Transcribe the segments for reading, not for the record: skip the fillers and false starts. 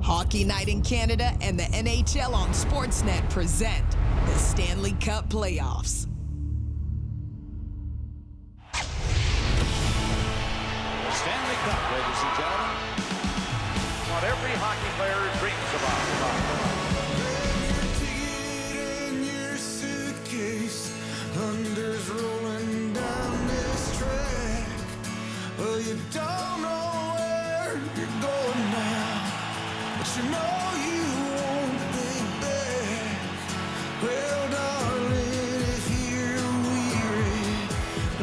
Hockey Night in Canada and the NHL on Sportsnet present the Stanley Cup Playoffs. Stanley Cup, ladies and gentlemen. What every hockey player dreams about. Thunder's rolling down this track. Well, you don't know where you're going now, but you know you won't be back. Well, darling, if you're weary,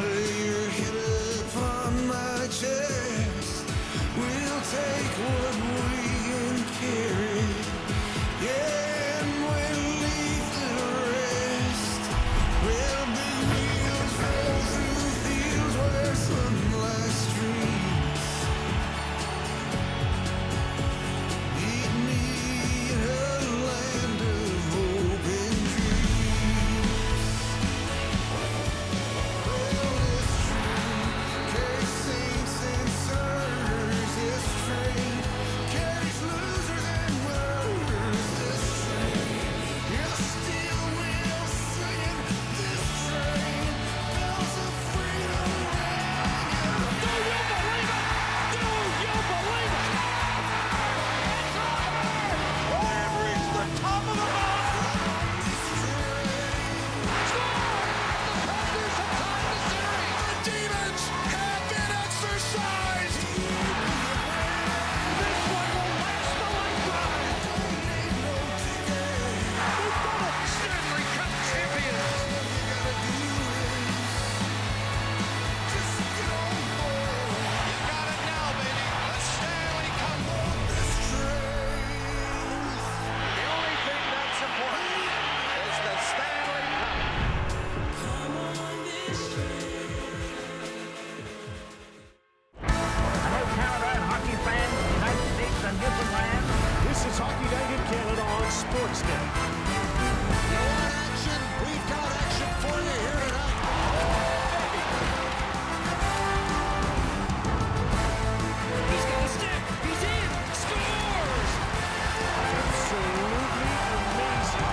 lay your head upon my chest. We'll take what we can carry. Yeah, and we'll leave the rest. Well, big wheels roll through fields where sunlight streams. Meet me in a land of hope and dreams. Well, it's true, carries saints and sinners. This train carries losers and winners. This train, you're still wheel singing. This train, bells of freedom ring. Do you believe it? Do you believe it? They've reached the top of the mountain. This train, The Panthers have tied the series. The demons have been exorcised. This one will last a lifetime. ain't no ticket. We've done it. Stanley Cup champions. Gotta do is just get on board. You got it now, baby. The Stanley Cup. This train. The only thing that's important is the Stanley Cup. Hello, Canada, hockey fans, United States, and Newfoundland. This is Hockey Night in Canada on Sportsnet. You want action? We've got action for you here tonight. He's got a stick. He's in. Scores. Absolutely amazing.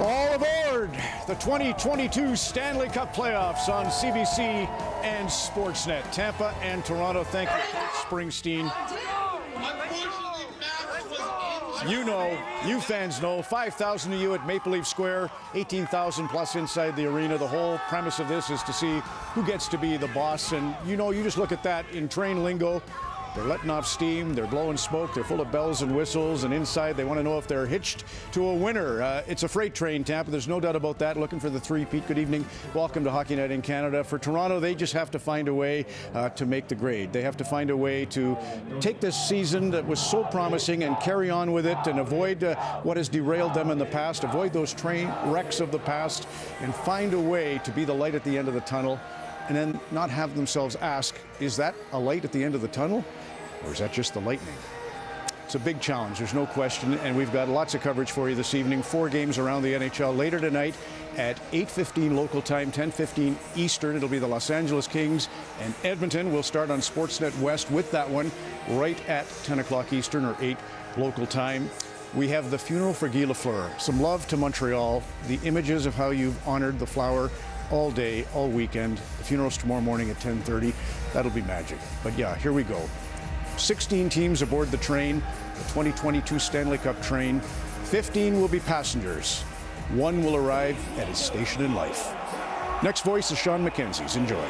All aboard the 2022 Stanley Cup Playoffs on CBC and Sportsnet. Tampa and Toronto. Thank you, Springsteen. You know, you fans know, 5,000 of you at Maple Leaf Square, 18,000 plus inside the arena. The whole premise of this is to see who gets to be the boss. And you know, you just look at that in train lingo. They're letting off steam, they're blowing smoke, they're full of bells and whistles, and inside they want to know if they're hitched to a winner. It's a freight train, Tampa, there's no doubt about that. Looking for the three-peat. Good evening, welcome to Hockey Night in Canada. For Toronto, they just have to find a way to make the grade. They have to find a way to take this season that was so promising and carry on with it and avoid what has derailed them in the past, avoid those train wrecks of the past, and find a way to be the light at the end of the tunnel, and then not have themselves ask, is that a light at the end of the tunnel? Or is that just the lightning? It's a big challenge, there's no question, and we've got lots of coverage for you this evening. 4 games around the NHL later tonight at 8:15 local time, 10:15 Eastern. It'll be the Los Angeles Kings and Edmonton. We'll start on Sportsnet West with that one right at 10 o'clock Eastern or 8 local time. We have the funeral for Guy Lafleur. Some love to Montreal. The images of how you've honored the flower all day, all weekend. The funeral's tomorrow morning at 10:30. That'll be magic. But yeah, here we go. 16 teams aboard the train, the 2022 Stanley Cup train. 15 will be passengers. 1 will arrive at his station in life. Next voice is Sean McKenzie's. Enjoy.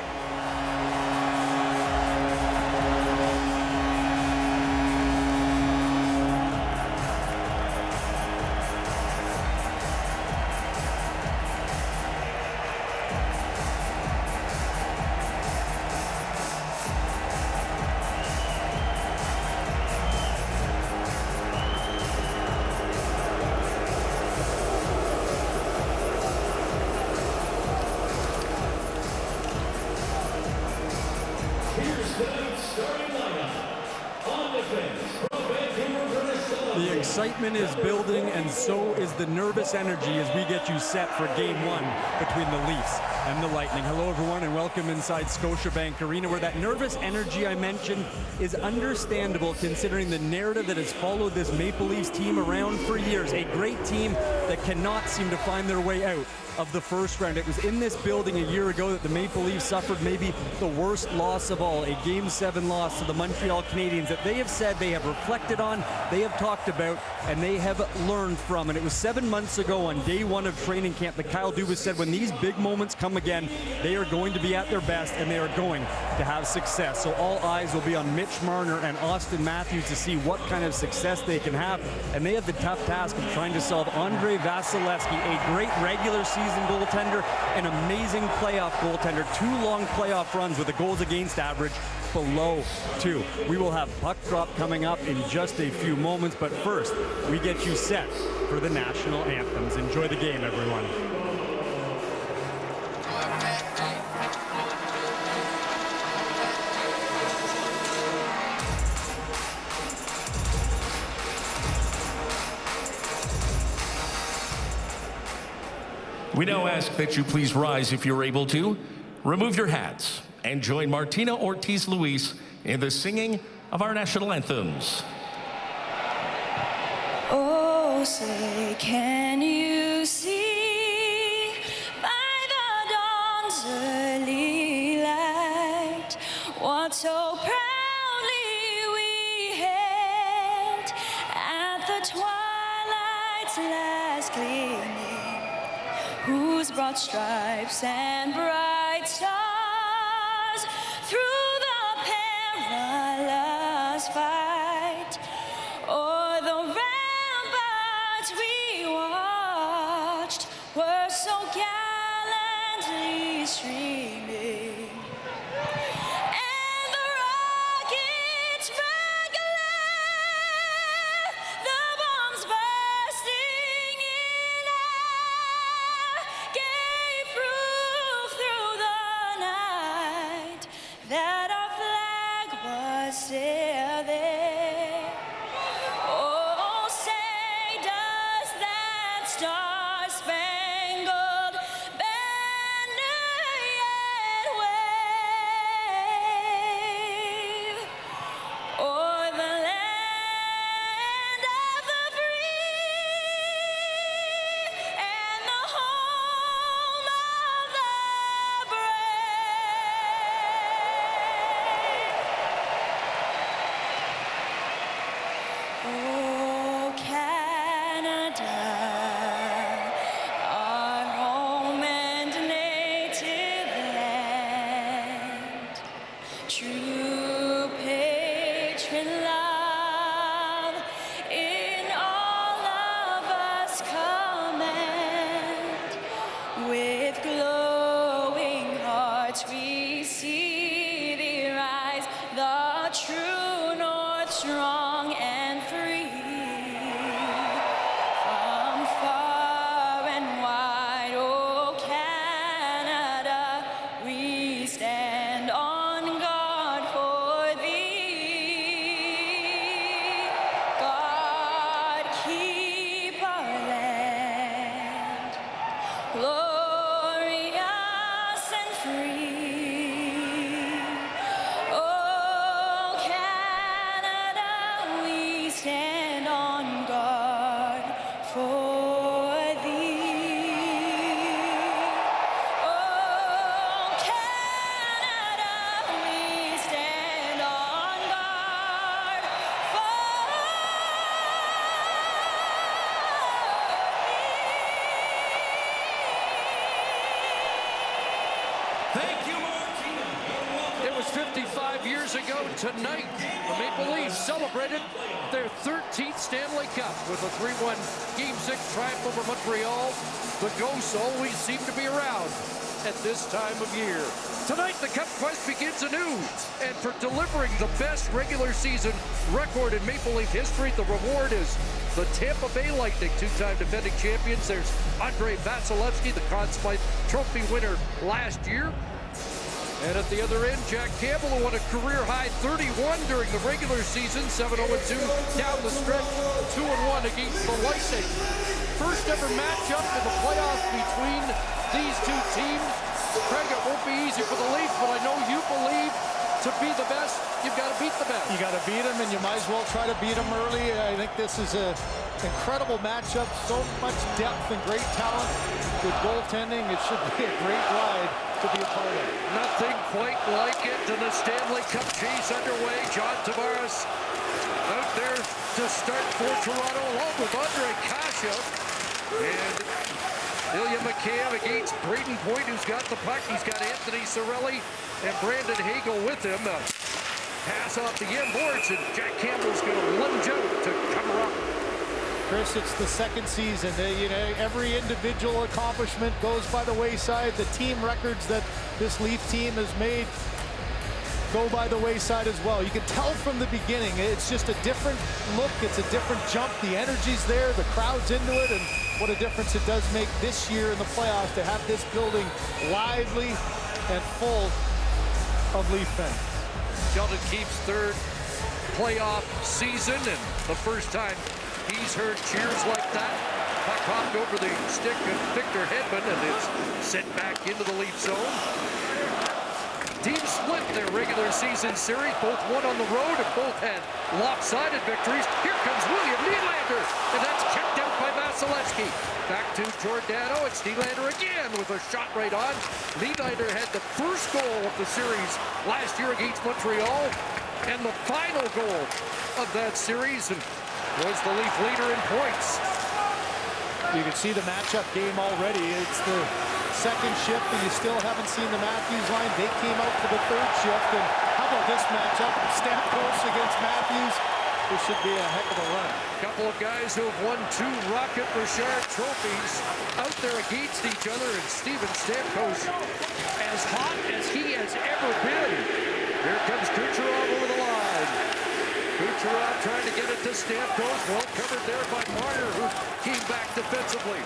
excitement is building, and so is the nervous energy as we get you set for Game 1 between the Leafs and the Lightning. Hello, everyone, and welcome inside Scotiabank Arena, where that nervous energy I mentioned is understandable considering the narrative that has followed this Maple Leafs team around for years. A great team that cannot seem to find their way out of the first round. It was in this building a year ago that the Maple Leafs suffered maybe the worst loss of all, a Game 7 loss to the Montreal Canadiens that they have said they have reflected on, they have talked about, and they have learned from. And it was 7 months ago on day 1 of training camp that Kyle Dubas said when these big moments come again, they are going to be at their best and they are going to have success. So all eyes will be on Mitch Marner and Austin Matthews to see what kind of success they can have. And they have the tough task of trying to solve Andrei Vasilevsky, a great regular season goaltender, an amazing playoff goaltender, 2 long playoff runs with a goals against average below 2. We will have puck drop coming up in just a few moments, but first, we get you set for the national anthems. Enjoy the game, everyone. We now ask that you please rise if you're able to, remove your hats, and join Martina Ortiz Luis in the singing of our national anthems. Oh, say, can you see by the dawn's early light what so proudly we hailed at the twilight's last gleaming, whose broad stripes and bright stars through the perilous fight o'er the ramparts we watched were so gallantly streaming, and the rockets regular, the bombs bursting in air, gave proof through the night that our flag was still there. Oh, say, does that star-spangled banner yet wave o'er the land of the free and the home of the brave? Oh, Canada, our home and native land, true patron love in all of us command. With glowing hearts we see thee rise, the true north, strong and free. From far and wide, oh Canada, we stand on guard for thee. God keep our land glorious and free. Oh, Canada, we stand on guard for thee. Oh, Canada, we stand on guard for Thank you, Martina. It was 55 years ago tonight. The Maple Leafs celebrated their 13th Stanley Cup with a 3-1 Game 6 triumph over Montreal. The ghosts always seem to be around at this time of year. Tonight, the Cup quest begins anew. And for delivering the best regular season record in Maple Leaf history, the reward is the Tampa Bay Lightning, 2-time defending champions. There's Andrei Vasilevsky, the Conn Smythe Trophy winner last year. And at the other end, Jack Campbell, who won a career-high 31 during the regular season, 7-0-2 down the stretch, 2-1 against the Lightning. First ever matchup in the playoffs between these two teams. Craig, it won't be easy for the Leafs, but I know you believe to be the best, you've got to beat the best. You got to beat them, and you might as well try to beat them early. I think this is an incredible matchup. So much depth and great talent. Good goaltending. It should be a great ride to be a part of. Nothing quite like it, and the Stanley Cup chase underway. John Tavares out there to start for Toronto, along with Andre Kasha. And Ilya Mikheyev against Braden Point, who's got the puck. He's got Anthony Cirelli and Brandon Hagel with him. Pass off the end boards, and Jack Campbell's going to lunge out to cover up. Chris, it's the second season. Every individual accomplishment goes by the wayside. The team records that this Leaf team has made go by the wayside as well. You can tell from the beginning, it's just a different look. It's a different jump. The energy's there. The crowd's into it. And what a difference it does make this year in the playoffs to have this building lively and full of Leaf fans. Sheldon Keefe's third playoff season, and the first time he's heard cheers like that. Puck hopped over the stick of Victor Hedman, and it's sent back into the Leaf zone. Teams split their regular season series. Both won on the road and both had lopsided victories. Here comes William Nylander, and that's kept out by Vasilevsky. Back to Giordano. It's Nylander again with a shot right on. Nylander had the first goal of the series last year against Montreal, and the final goal of that series, and was the Leaf leader in points. You can see the matchup game already. It's the second shift, and you still haven't seen the Matthews line. They came out for the third shift, and how about this matchup? Stamkos against Matthews. This should be a heck of a run. A couple of guys who have won 2 Rocket Richard trophies out there against each other, and Steven Stamkos as hot as he has ever been. Here comes Kucherov over the line. Kucherov trying to get it to Stamkos. Well covered there by Marner, who came back defensively.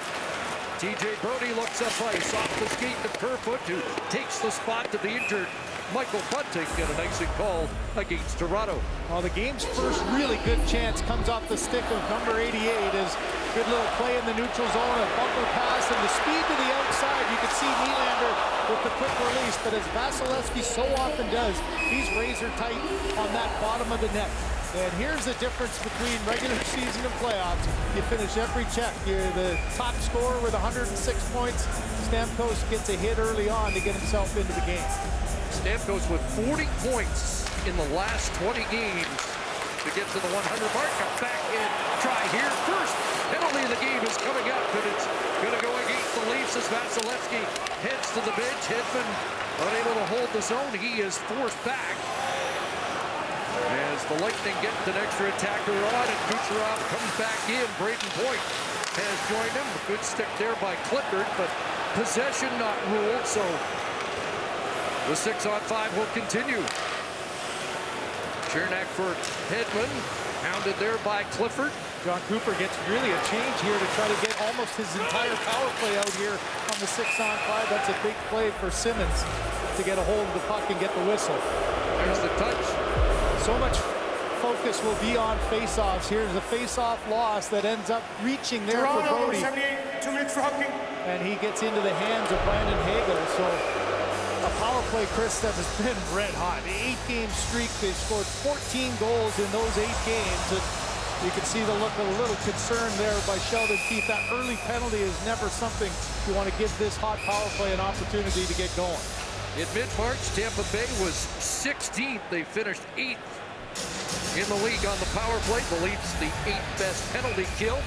TJ Brodie looks up ice off the skate to Kerfoot, who takes the spot to the injured Michael Bunting, and an icing call against Toronto. Well, the game's first really good chance comes off the stick of number 88 as good little play in the neutral zone, a bumper pass, and the speed to the outside. You can see Nylander with the quick release, but as Vasilevsky so often does, he's razor tight on that bottom of the net. And here's the difference between regular season and playoffs. You finish every check. You're the top scorer with 106 points. Stamkos gets a hit early on to get himself into the game. Stamkos with 40 points in the last 20 games to get to the 100 mark. A back in try here. First penalty of the game is coming up, and it's going to go against the Leafs as Vasilevsky heads to the bench. Hedman unable to hold the zone. He is forced back as the Lightning get an extra attacker on, and Kucherov comes back in. Braden Point has joined him. A good stick there by Clifford, but possession not ruled, so the 6-on-5 will continue. Chernak for Hedman, pounded there by Clifford. John Cooper gets really a change here to try to get almost his entire power play out here on the 6-on-5. That's a big play for Simmons to get a hold of the puck and get the whistle. There's the touch. So much focus will be on face-offs. Here's a face-off loss that ends up reaching there for Brodie. 2 minutes for hockey. And he gets into the hands of Brandon Hagel. So a power play, Chris, that has been red hot. The 8-game streak, they've scored 14 goals in those 8 games. And you can see the look of a little concern there by Sheldon Keefe. That early penalty is never something you want to give this hot power play an opportunity to get going. In mid-March, Tampa Bay was 16th. They finished 8th in the league on the power play. The Leafs, the 8th best penalty kill.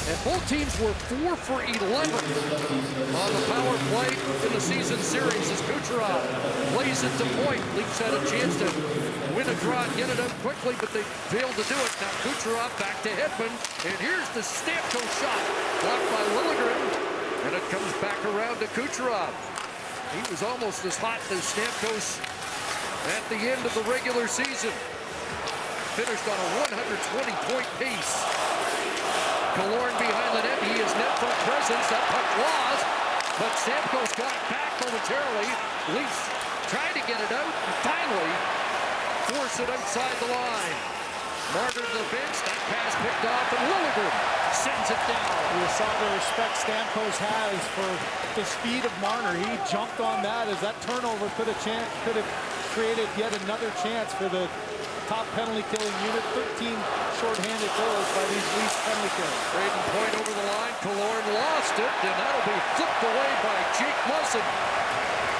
And both teams were 4 for 11 on the power play in the season series as Kucherov plays it to Point. Leafs had a chance to win a draw and get it up quickly, but they failed to do it. Now Kucherov back to Hedman, and here's the Stamkos shot, blocked by Liljegren, and it comes back around to Kucherov. He was almost as hot as Stamkos at the end of the regular season. Finished on a 120-point pace. Killorn behind the net. He is net front presence. That puck lost, but Stamkos got it back. The momentarily. Leafs trying to get it out, and finally force it outside the line. Marner to the bench, that pass picked off, and Liljegren sends it down. You saw the respect Stamkos has for the speed of Marner. He jumped on that as that turnover could have created yet another chance for the top penalty killing unit. 13 shorthanded goals by these Leafs penalty killers. Braden Point over the line. Killorn lost it, and that'll be flipped away by Jake Muzzin,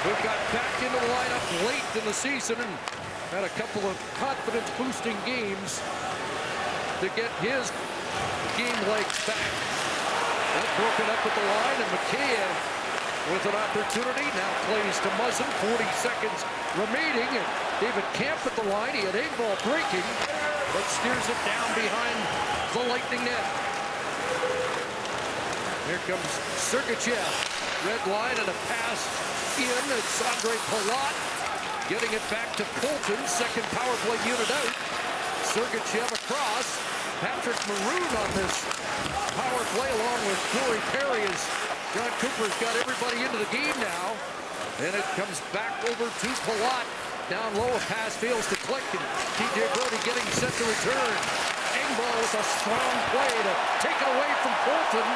who got back into the lineup late in the season and had a couple of confidence-boosting games to get his game legs back. That broken up at the line, and Mikheyev with an opportunity now plays to Muzzin. 40 seconds remaining, and David Kampf at the line. He had Engvall breaking, but steers it down behind the Lightning net. Here comes Sergachev. Red line and a pass in. It's Andre Palat getting it back to Colton. Second power play unit out. Sergachev across. Patrick Maroon on this power play along with Corey Perry as John Cooper's got everybody into the game now. And it comes back over to Palat. Down low, a pass fails to click, and TJ Brodie getting set to return. Engvall with a strong play to take it away from Colton.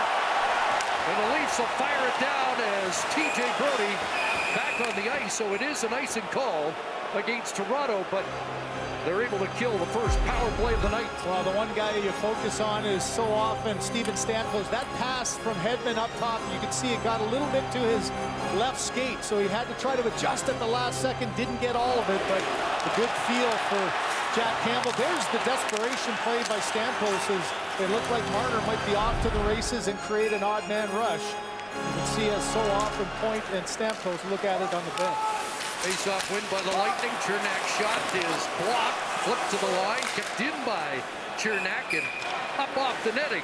And the Leafs will fire it down as TJ Brodie back on the ice. So it is an icing call against Toronto, but they're able to kill the first power play of the night. Well, the one guy you focus on is so often Steven Stamkos. That pass from Hedman up top, you can see it got a little bit to his left skate, so he had to try to adjust at the last second. Didn't get all of it, but a good feel for Jack Campbell. There's the desperation play by Stamkos as it looked like Marner might be off to the races and create an odd man rush. You can see as so often Point and Stamkos look at it on the bench. Face-off win by the Lightning. Chernak's shot is blocked, flipped to the line, kept in by Cernak and up off the netting.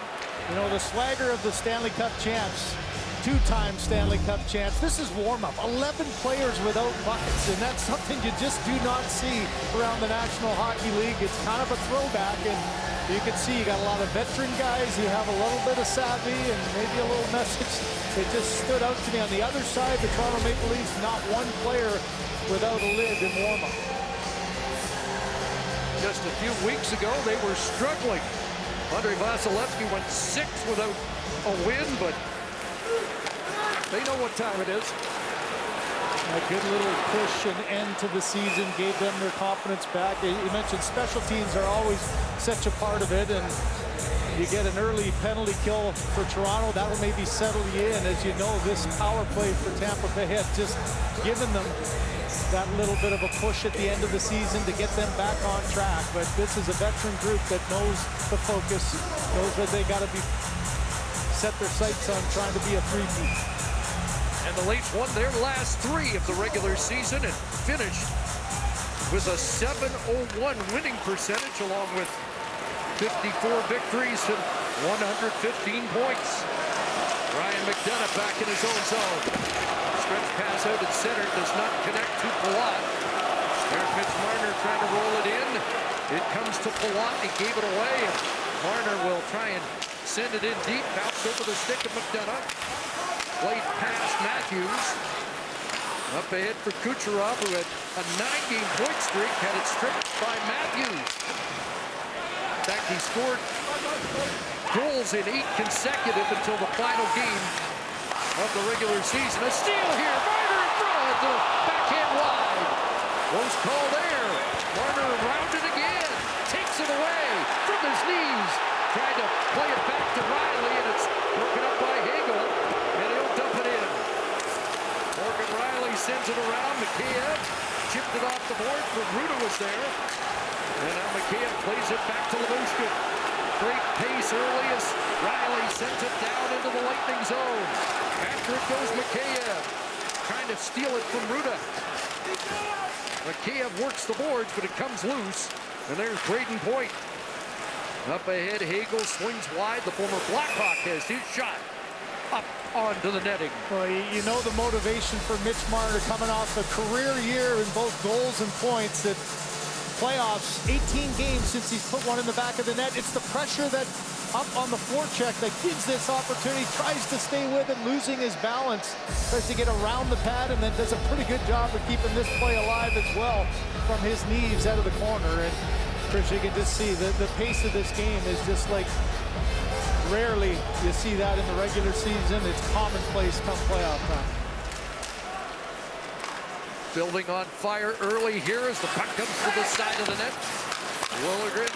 You know, the swagger of the Stanley Cup champs, two-time Stanley Cup champs. This is warm-up. 11 players without buckets, and that's something you just do not see around the National Hockey League. It's kind of a throwback, and you can see you got a lot of veteran guys. You have a little bit of savvy and maybe a little message. It just stood out to me. On the other side, the Toronto Maple Leafs, not one player without a lid in warm-up. Just a few weeks ago, they were struggling. Andre Vasilevsky went 6 without a win, but they know what time it is. A good little push and end to the season gave them their confidence back. You mentioned special teams are always such a part of it, and you get an early penalty kill for Toronto, that will maybe settle you in. As you know, this power play for Tampa Bay had just given them that little bit of a push at the end of the season to get them back on track. But this is a veteran group that knows the focus, knows that they got to be set their sights on trying to be a three-peat. And the Leafs won their last 3 of the regular season and finished with a .701 winning percentage along with 54 victories and 115 points. Ryan McDonagh back in his own zone. Stretch pass out at center, does not connect to Palat. There's Mitch Marner trying to roll it in. It comes to Palat, he gave it away, and Marner will try and send it in deep, bounce over the stick of McDonagh. Played past Matthews. Up ahead for Kucherov, who had a 9-game point streak, had it stripped by Matthews. In fact, he scored goals in 8 consecutive until the final game of the regular season. A steal here, Marner in front, the backhand wide. Close call there. Marner around it again, takes it away from his knees. Tried to play it back to Riley, and it's broken up by Hagel, and he'll dump it in. Morgan Riley sends it around. Mikheyev chipped it off the board, but Ruda was there. And now Mikheyev plays it back to Lyubushkin. Great pace early as Riley sends it down into the Lightning zone. After it goes Mikheyev, trying to steal it from Ruda. Mikheyev works the boards, but it comes loose. And there's Braden Point. Up ahead, Hagel swings wide. The former Blackhawk has his shot up onto the netting. Well, you know the motivation for Mitch Marner coming off a career year in both goals and points. That playoffs, 18 games since he's put one in the back of the net. It's the pressure that up on the forecheck that gives this opportunity, tries to stay with it, losing his balance, tries to get around the pad, and then does a pretty good job of keeping this play alive as well from his knees out of the corner. And Chris, you can just see the pace of this game is just like rarely you see that in the regular season. It's commonplace come playoff time. Building on fire early here as the puck comes to the side of the net. Liljegren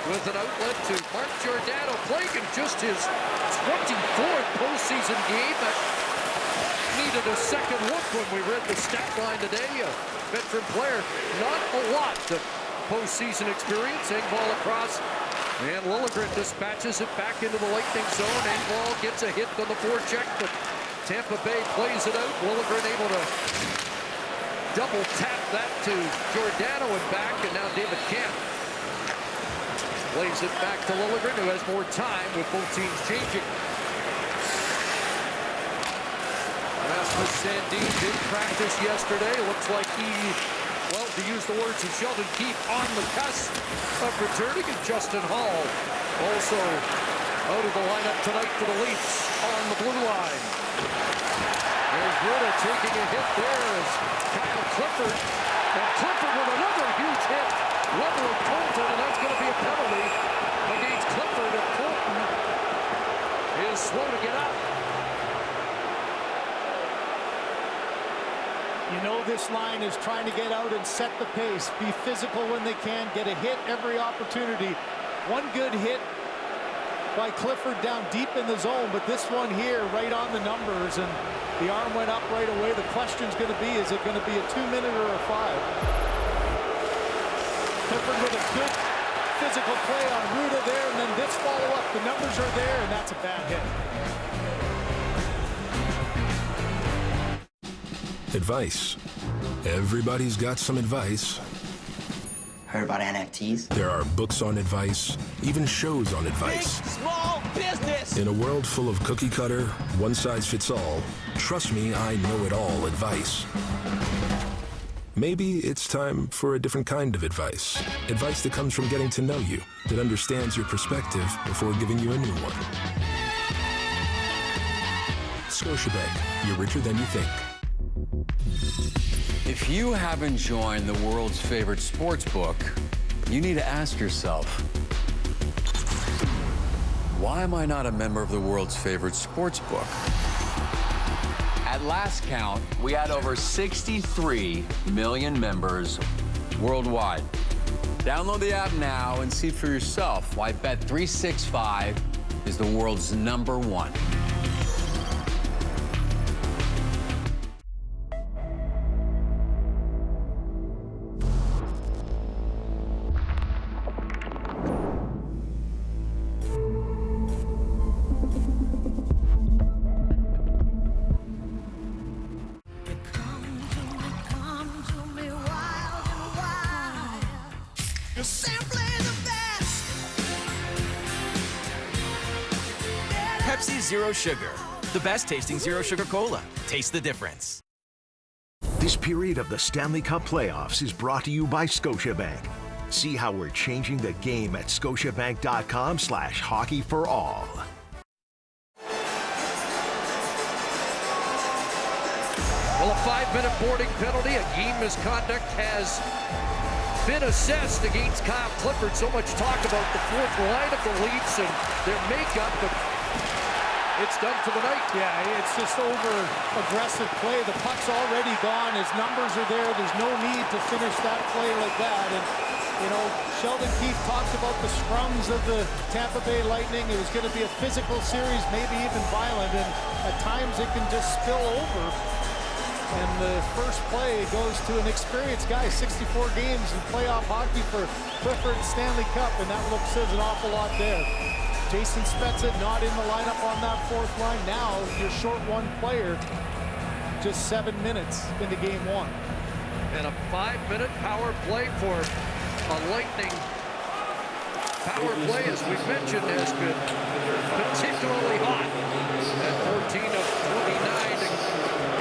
with an outlet to Mark Giordano, playing in just his 24th postseason game. That needed a second look when we read the stat line today. A veteran player, not a lot of postseason experience. Engvall across, and Liljegren dispatches it back into the Lightning zone. Engvall gets a hit on the forecheck, but Tampa Bay plays it out. Liljegren able to double tap that to Giordano and back, and now David Kampf plays it back to Liljegren, who has more time with both teams changing. Rasmus Sandin did practice yesterday. Looks like he, well, to use the words of Sheldon Keefe, on the cusp of returning. And Justin Hall also out of the lineup tonight for the Leafs on the blue line. There's Ruda taking a hit there as Kyle Clifford. And Clifford with another huge hit. Level of Colton, and that's going to be a penalty against Clifford. And Colton is slow to get up. You know this line is trying to get out and set the pace, be physical when they can, get a hit every opportunity. One good hit by Clifford down deep in the zone, but this one here right on the numbers, and the arm went up right away. The question's going to be, is it going to be a 2-minute or a 5? Clifford with a good physical play on Ruda there, and then this follow-up. The numbers are there, and that's a bad hit. Advice. Everybody's got some advice. Heard about NFTs? There are books on advice, even shows on advice. Big, small business! In a world full of cookie cutter, one-size-fits-all, trust me, I know it all advice. Maybe it's time for a different kind of advice. Advice that comes from getting to know you, that understands your perspective before giving you a new one. Scotiabank, you're richer than you think. If you haven't joined the world's favorite sports book, you need to ask yourself, why am I not a member of the world's favorite sports book? At last count, we had over 63 million members worldwide. Download the app now and see for yourself why Bet365 is the world's #1. Pepsi Zero Sugar, the best tasting zero sugar cola. Taste the difference. This period of the Stanley Cup playoffs is brought to you by Scotiabank. See how we're changing the game at scotiabank.com/hockeyforall. Well, a 5-minute boarding penalty, a game misconduct has been assessed against Kyle Clifford. So much talk about the fourth line of the Leafs and their makeup, but it's done for the night. Yeah, it's just over-aggressive play. The puck's already gone. His numbers are there. There's no need to finish that play like that. And, you know, Sheldon Keefe talked about the scrums of the Tampa Bay Lightning. It was going to be a physical series, maybe even violent, and at times it can just spill over. And the first play goes to an experienced guy, 64 games in playoff hockey for Clifford Stanley Cup, and that says an awful lot there. Jason Spezza not in the lineup on that fourth line. Now you're short one player, just 7 minutes into game one. And a 5-minute power play for a Lightning. Power play, as we mentioned, has been particularly hot at 14 of 29 to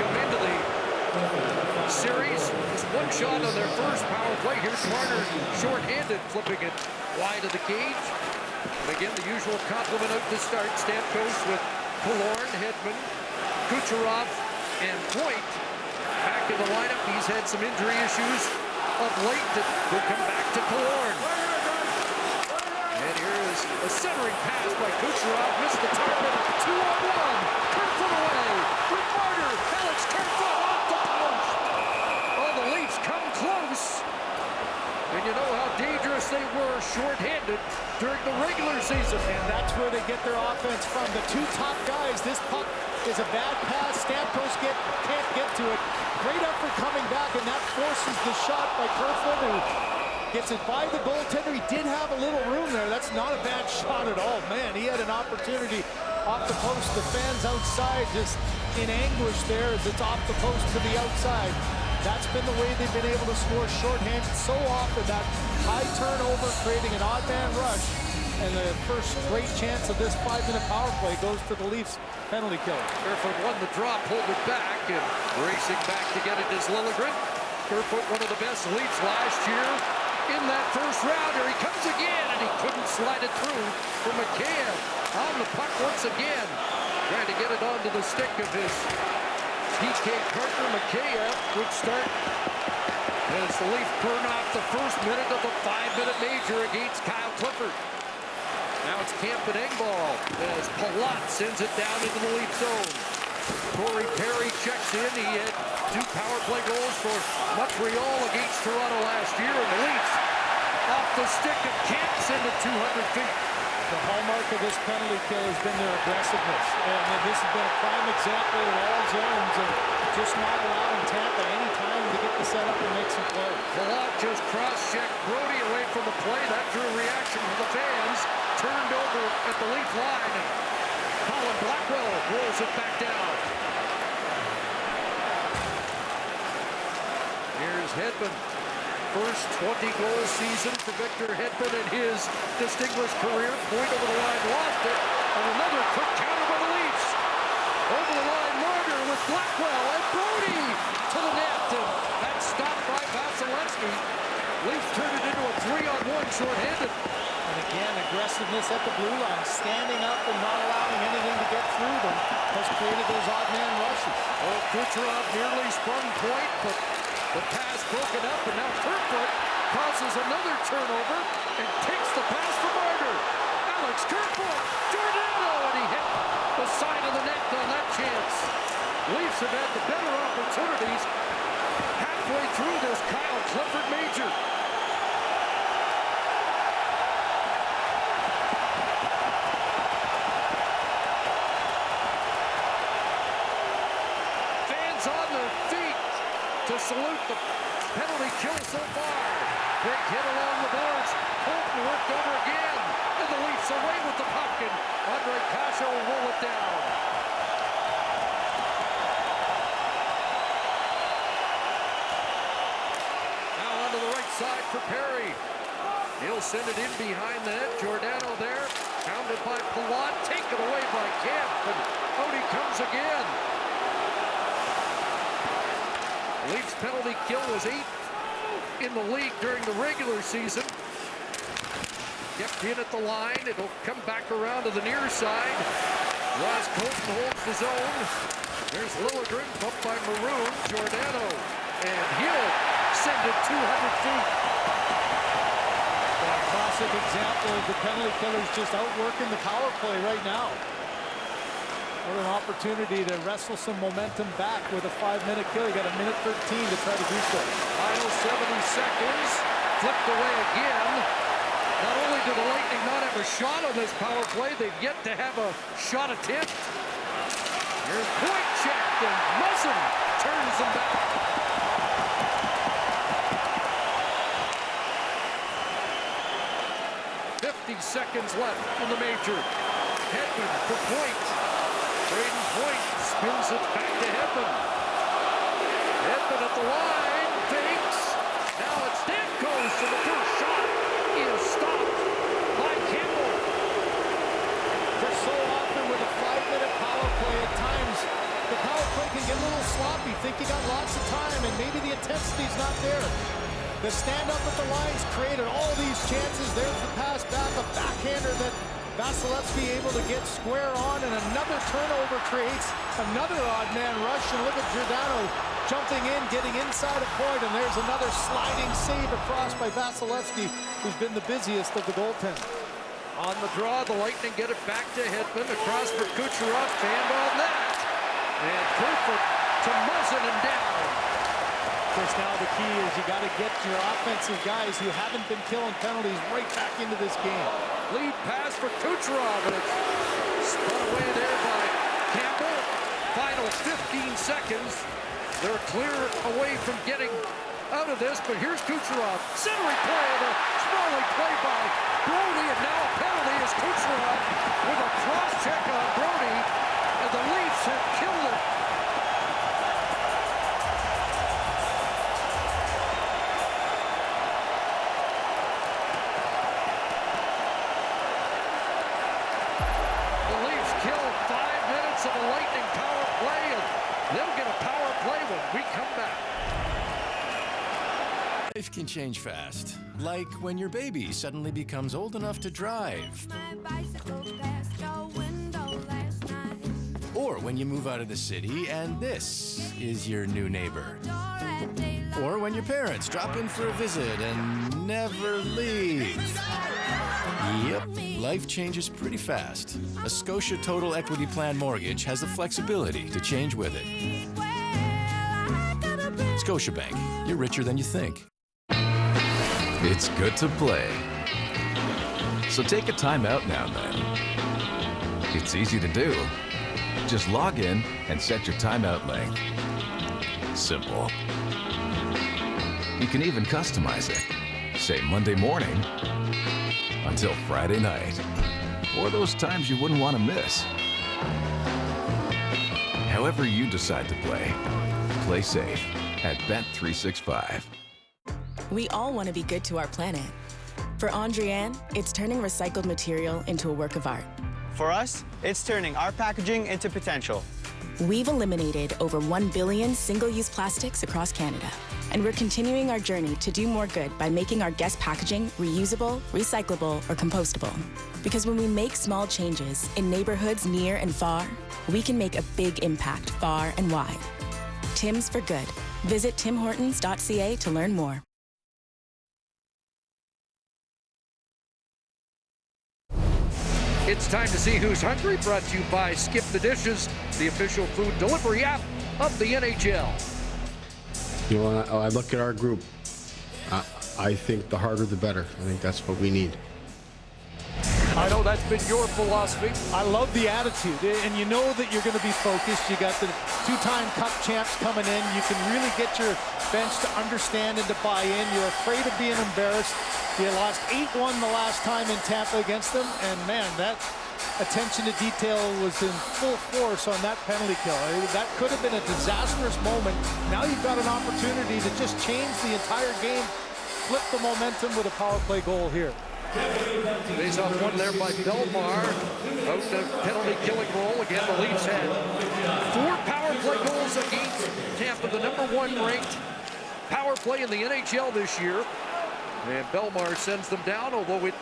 come into the series. Just one shot on their first power play. Here's Marner short-handed, flipping it wide of the cage. And again, the usual complement out to start. Stamkos with Killorn, Hedman, Kucherov, and Point back in the lineup. He's had some injury issues of late that will come back to Killorn. And here is a centering pass by Kucherov. Missed the target. 2-on-1. Kerfoot away. With Marner. Alex Kerfoot off the post. Oh, the Leafs come close. And you know how dangerous they were short-handed during the regular season. And that's where they get their offense from. The two top guys. This puck is a bad pass. Stamkos can't get to it. Great effort coming back, and that forces the shot by Kerfoot, who gets it by the goaltender. He did have a little room there. That's not a bad shot at all. Man, he had an opportunity off the post. The fans outside just in anguish there as it's off the post to the outside. That's been the way they've been able to score shorthanded so often. That high turnover creating an odd man rush. And the first great chance of this 5-minute power play goes to the Leafs penalty killer. Kerfoot won the drop, pulled it back, and racing back to get it is Liljegren. Kerfoot, one of the best Leafs last year in that first round. Here he comes again, and he couldn't slide it through for Mikheyev. On the puck once again, trying to get it onto the stick of his PK partner. Mikheyev would start as the Leafs burn off the first minute of the 5-minute major against Kyle Clifford. Now it's Camp and Engvall as Palat sends it down into the Leaf zone. Corey Perry checks in. He had 2 power play goals for Montreal against Toronto last year. And the Leafs off the stick of Camp send it 200 feet. The hallmark of this penalty kill has been their aggressiveness. And this has been a prime example of all zones of just not allowing Tampa any time to get the setup and make some plays. Palat just cross-checked Brody away from the play. That drew a reaction from the fans. Turned over at the Leaf line. And Colin Blackwell rolls it back down. Here's Hedman. First 20-goal season for Victor Hedman in his distinguished career. Point over the line, lost it. And another quick counter by the Leafs. Over the line, Marner with Blackwell and Brody to the net. And that's stopped by Vasilevsky. Leafs turned it into a 3-on-1 shorthanded. And again, aggressiveness at the blue line, standing up and not allowing anything to get through them, has created those odd man rushes. Oh, Kucherov nearly sprung Point, but the pass broken up, and now Kerfoot causes another turnover and takes the pass from Marner. Alex Kerfoot, Giordano, and he hit the side of the net on that chance. Leafs have had the better opportunities halfway through this Kyle Clifford major. Fans on their feet to salute the penalty kill so far. Big hit along the boards. Colton worked over again. And the Leafs away with the puck. And Andre Kasha will roll it down. Now onto the right side for Perry. He'll send it in behind the net. Giordano there. Pounded by Palat. Taken away by Camp. And out he comes again. Leafs penalty kill was 8th in the league during the regular season. Kept in at the line. It'll come back around to the near side. Ross Colton holds the zone. There's Liljegren, bumped by Maroon. Giordano. And he'll send it 200 feet. A classic example of the penalty killers just outworking the power play right now. What an opportunity to wrestle some momentum back with a 5-minute kill. You got a minute 13 to try to do so. Final 70 seconds. Flipped away again. Not only do the Lightning not have a shot on this power play, they've yet to have a shot attempt. Here's Point checked, and Muzzin turns them back. Seconds left in the major. Hedman for Point. Braden Point spins it back to Hedman. Hedman at the line, fakes. Now it's Stamkos for the first shot. He is stopped by Campbell. For so often with a 5-minute power play, at times the power play can get a little sloppy. Think you got lots of time and maybe the intensity's not there. The stand-up at the lines created all these chances. There's the pass back, a backhander that Vasilevsky able to get square on, and another turnover creates another odd man rush. And look at Giordano jumping in, getting inside a point, and there's another sliding save across by Vasilevsky, who's been the busiest of the goaltenders. On the draw, the Lightning get it back to Hedman, across for Kucherov, handball net. And perfect to Muzzin and down. Of course, now the key is you got to get your offensive guys who haven't been killing penalties right back into this game. Lead pass for Kucherov, and it's spun away there by Campbell. Final 15 seconds. They're clear away from getting out of this, but here's Kucherov. Centering play, the Smalley play by Brody, and now a penalty is Kucherov with a cross-check on Brody, and the Leafs have killed it. The Leafs kill 5 minutes of a Lightning power play, and they'll get a power play when we come back. Life can change fast, like when your baby suddenly becomes old enough to drive. Or when you move out of the city and this is your new neighbor. Or when your parents drop in for a visit and never leave. Yep, life changes pretty fast. A Scotia Total Equity Plan mortgage has the flexibility to change with it. Scotiabank, you're richer than you think. It's good to play. So take a time out now and then. It's easy to do. Just log in and set your timeout length. Simple. You can even customize it. Say Monday morning until Friday night. Or those times you wouldn't want to miss. However you decide to play safe at Bet365. We all want to be good to our planet. For Andrienne, it's turning recycled material into a work of art. For us, it's turning our packaging into potential. We've eliminated over 1 billion single-use plastics across Canada. And we're continuing our journey to do more good by making our guest packaging reusable, recyclable, or compostable. Because when we make small changes in neighborhoods near and far, we can make a big impact far and wide. Tim's for good. Visit timhortons.ca to learn more. It's time to see who's hungry, brought to you by Skip the Dishes, the official food delivery app of the NHL. You know, I look at our group. I think the harder the better. I think that's what we need. I know that's been your philosophy. I love the attitude, and you know that you're going to be focused. You got the two-time Cup champs coming in. You can really get your bench to understand and to buy in. You're afraid of being embarrassed. You lost 8-1 the last time in Tampa against them, and man, that attention to detail was in full force on that penalty kill. That could have been a disastrous moment. Now you've got an opportunity to just change the entire game, flip the momentum with a power play goal here. Face off one there by Belmar. Out the penalty killing role. Again, the Leafs had 4 power play goals against Tampa, the #1 ranked power play in the NHL this year. And Belmar sends them down, although it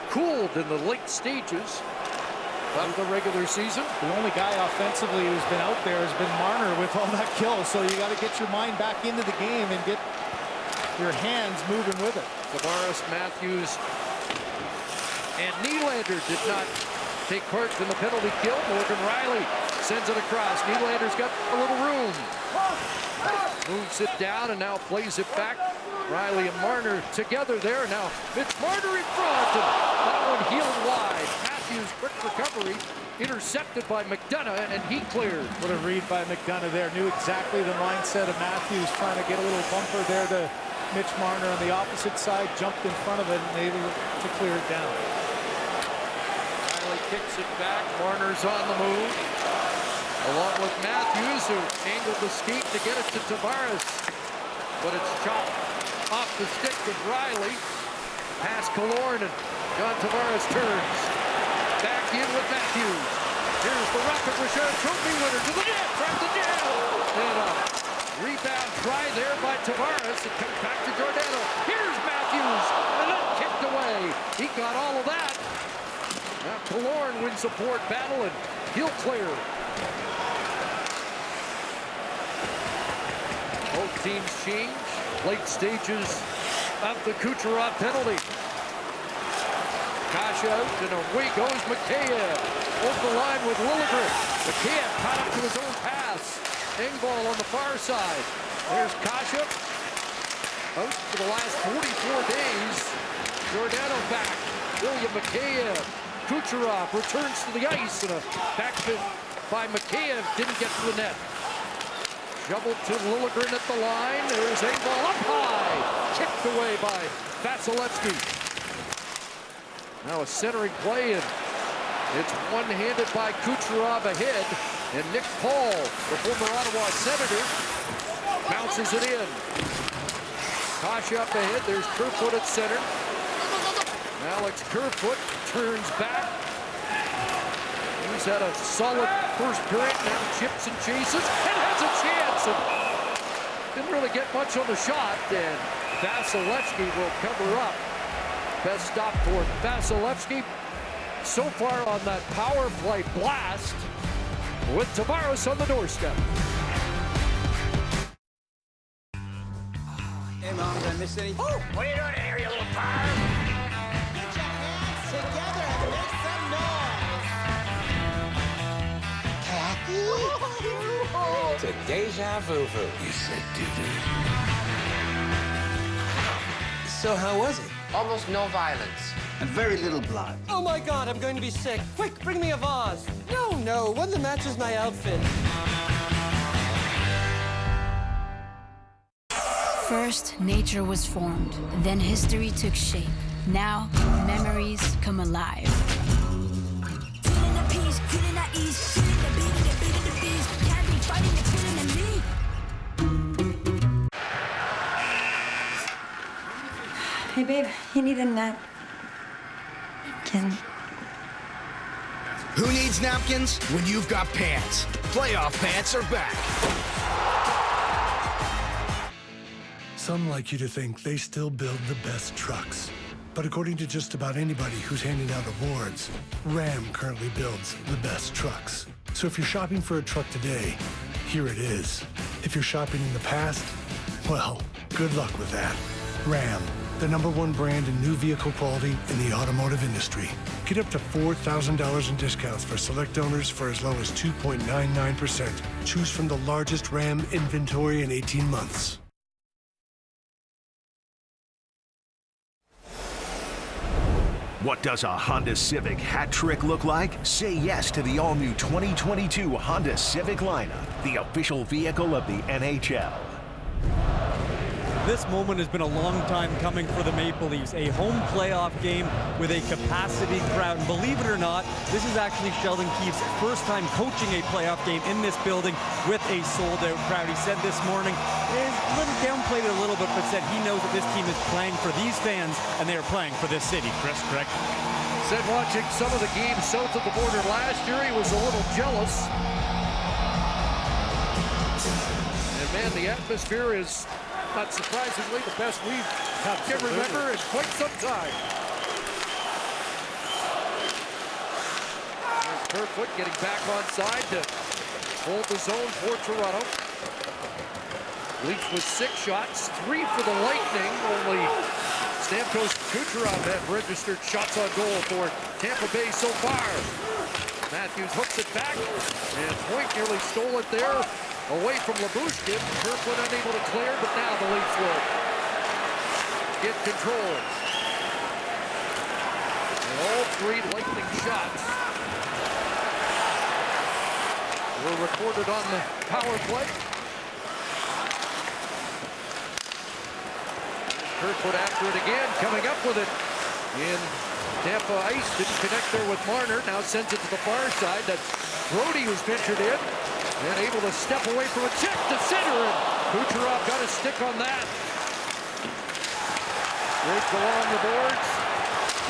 cooled in the late stages of the regular season. The only guy offensively who's been out there has been Marner with all that kill. So you got to get your mind back into the game and get your hands moving with it. Tavares, Matthews, and Nylander did not take part in the penalty kill. Morgan Riley sends it across. Nylander's got a little room. Moves it down and now plays it back. Riley and Marner together there. Now Mitch Marner in front. And that one healed wide. Matthews, quick recovery. Intercepted by McDonough, and he cleared. What a read by McDonough there. Knew exactly the mindset of Matthews, trying to get a little bumper there to Mitch Marner on the opposite side. Jumped in front of it and able to clear it down. Riley kicks it back. Marner's on the move, along with Matthews, who angled the skate to get it to Tavares. But it's chopped off the stick with Riley. Past Killorn, and John Tavares turns. Back in with Matthews. Here's the Rocket Richard Trophy winner to the net. Tries to jam. And a Rebound try there by Tavares. It comes back to Giordano. Here's Matthews. And then kicked away. He got all of that. Now Killorn wins the board battle and he'll clear. Both teams change. Late stages of the Kucherov penalty. Kash out and away goes Mikheyev. Over the line with Liljegren. Mikheyev caught up to his own pass. Engvall on the far side. There's Kasha. Out for the last 44 days. Giordano back. William Mikheyev. Kucherov returns to the ice. And a backspin by Mikheyev didn't get to the net. Shoveled to Liljegren at the line. There's Engvall up high. Kicked away by Vasilevsky. Now a centering play, and it's one-handed by Kucherov ahead. And Nick Paul, the former Ottawa Senator, bounces it in. Kash up ahead. There's Kerfoot at center. Alex Kerfoot turns back. He's had a solid first period. Now chips and chases and has a chance. And didn't really get much on the shot. And Vasilevsky will cover up. Best stop for Vasilevsky so far on that power play blast with Tavares on the doorstep. Hey, Mom, did I miss anything? Oh, what are you doing in here, you little pirate? Get your hands together and make some noise. Khaki? It's a deja vu. You said doo-doo. So how was it? Almost no violence. And very little blood. Oh my God, I'm going to be sick. Quick, bring me a vase. No, one that matches my outfit. First, nature was formed. Then history took shape. Now, memories come alive. Feeling the peace, feeling the ease, feeling the beating the bees. Can't be fighting the feeling in me. Hey, babe, you need a napkin. Who needs napkins when you've got pants? Playoff pants are back. Some like you to think they still build the best trucks. But according to just about anybody who's handing out awards, Ram currently builds the best trucks. So if you're shopping for a truck today, here it is. If you're shopping in the past, well, good luck with that. Ram, the #1 brand in new vehicle quality in the automotive industry. Get up to $4,000 in discounts for select owners for as low as 2.99%. Choose from the largest Ram inventory in 18 months. What does a Honda Civic hat trick look like? Say yes to the all-new 2022 Honda Civic lineup, the official vehicle of the NHL. This moment has been a long time coming for the Maple Leafs. A home playoff game with a capacity crowd. And believe it or not, this is actually Sheldon Keefe's first time coaching a playoff game in this building with a sold-out crowd. He said this morning, downplayed it a little bit, but said he knows that this team is playing for these fans and they are playing for this city. Chris, correct? Said watching some of the games south of the border last year, he was a little jealous. And man, the atmosphere is, not surprisingly, the best we can remember in quite some time. There's Kerfoot getting back on side to hold the zone for Toronto. Leafs with 6 shots, 3 for the Lightning. Only Stamkos Kucherov have registered shots on goal for Tampa Bay so far. Matthews hooks it back, and Point nearly stole it there. Away from Lyubushkin. Kerfoot unable to clear, but now the Leafs will get control. And all 3 Lightning shots were recorded on the power play. Kerfoot after it again, coming up with it in Tampa ice. Didn't connect there with Marner. Now sends it to the far side. That's Brody who's ventured in. And able to step away from a check to center, and Kucherov got a stick on that. Breaks along the boards.